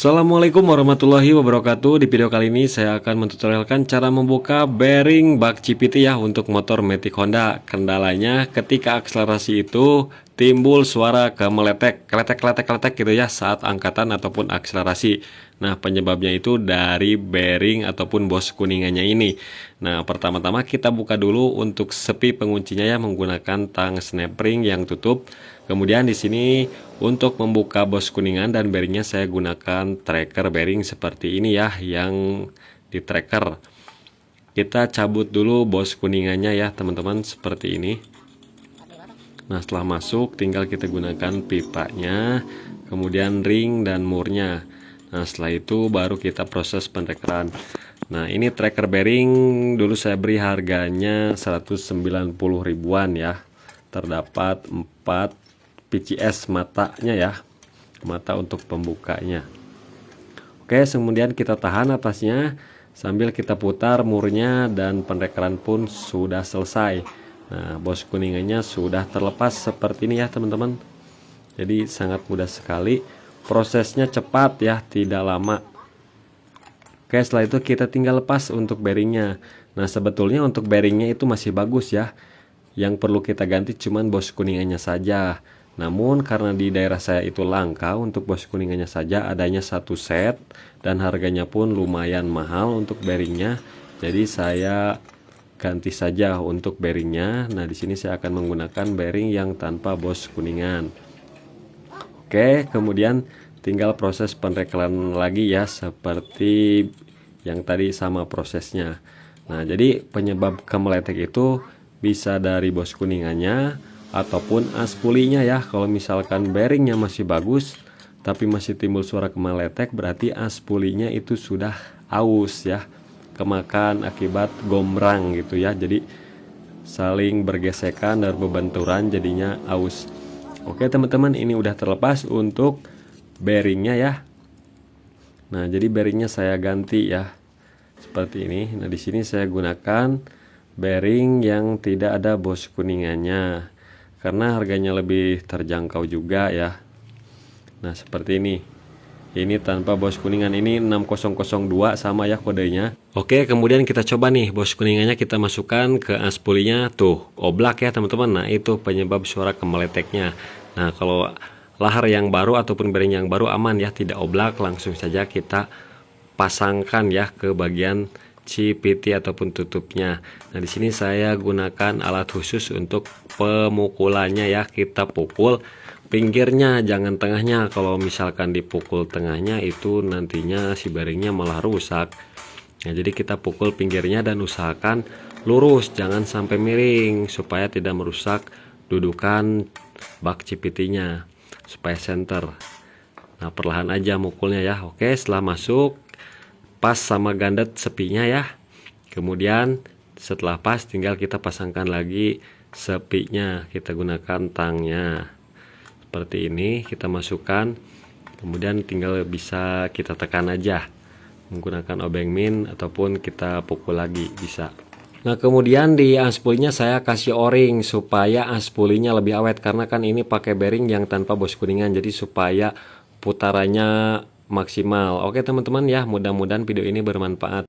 Assalamualaikum warahmatullahi wabarakatuh. Di video kali ini saya akan mentutorialkan cara membuka bearing bak CVT ya untuk motor Matic Honda. Kendalanya ketika akselerasi itu timbul suara kemeletek, kletek gitu ya saat angkatan ataupun akselerasi. Nah, penyebabnya itu dari bearing ataupun bos kuningannya ini. Nah, pertama-tama kita buka dulu untuk sepi penguncinya ya menggunakan tang snap ring yang tutup. Kemudian di sini untuk membuka bos kuningan dan bearingnya saya gunakan tracker bearing seperti ini ya, yang di tracker. Kita cabut dulu bos kuningannya ya teman-teman, seperti ini. Nah, setelah masuk tinggal kita gunakan pipanya, kemudian ring dan murnya. Nah, setelah itu baru kita proses penrekeran. Nah, ini tracker bearing dulu saya beri harganya 190 ribuan ya. Terdapat 4 PCS matanya ya, mata untuk pembukanya. Oke, kemudian kita tahan atasnya sambil kita putar murnya dan penrekeran pun sudah selesai. Nah, bos kuningannya sudah terlepas seperti ini ya teman-teman. Jadi sangat mudah sekali, prosesnya cepat ya, tidak lama. Oke, setelah itu kita tinggal lepas untuk bearingnya. Nah, sebetulnya untuk bearingnya itu masih bagus ya. Yang perlu kita ganti cuman bos kuningannya saja. Namun karena di daerah saya itu langka untuk bos kuningannya saja, adanya satu set dan harganya pun lumayan mahal untuk bearingnya. Jadi saya ganti saja untuk bearingnya. Nah, di sini saya akan menggunakan bearing yang tanpa bos kuningan. Oke, kemudian tinggal proses penrekelan lagi ya, seperti yang tadi sama prosesnya. Nah, jadi penyebab kemeletek itu bisa dari bos kuningannya ataupun as pulinya ya. Kalau misalkan bearingnya masih bagus tapi masih timbul suara kemeletek, berarti as pulinya itu sudah aus ya, kemakan akibat gombrang gitu ya. Jadi saling bergesekan dan berbenturan jadinya aus. Oke teman-teman, ini udah terlepas untuk bearingnya ya. Nah, jadi bearingnya saya ganti ya seperti ini. Nah, di sini saya gunakan bearing yang tidak ada bos kuningannya karena harganya lebih terjangkau juga ya. Nah, seperti ini. Ini tanpa bos kuningan, ini 6002 sama ya kodenya. Oke, kemudian kita coba nih bos kuningannya kita masukkan ke as pulinya. Tuh, oblak ya teman-teman. Nah, itu penyebab suara kemeleteknya. Nah, kalau lahar yang baru ataupun bearing yang baru aman ya, tidak oblak, langsung saja kita pasangkan ya ke bagian CVT ataupun tutupnya. Nah, di sini saya gunakan alat khusus untuk pemukulannya ya. Kita pukul pinggirnya, jangan tengahnya. Kalau misalkan dipukul tengahnya itu nantinya si bearingnya malah rusak. Nah, jadi kita pukul pinggirnya dan usahakan lurus, jangan sampai miring supaya tidak merusak dudukan bak CVT-nya, supaya center. Nah, perlahan aja mukulnya ya. Oke, setelah masuk pas sama gandet sepinya ya. Kemudian setelah pas tinggal kita pasangkan lagi sepinya, kita gunakan tangnya seperti ini, kita masukkan, kemudian tinggal bisa kita tekan aja menggunakan obeng min ataupun kita pukul lagi bisa. Nah, kemudian di as pulinya saya kasih o-ring supaya as pulinya lebih awet, karena kan ini pakai bearing yang tanpa bos kuningan, jadi supaya putarannya maksimal. Oke teman-teman ya, mudah-mudahan video ini bermanfaat.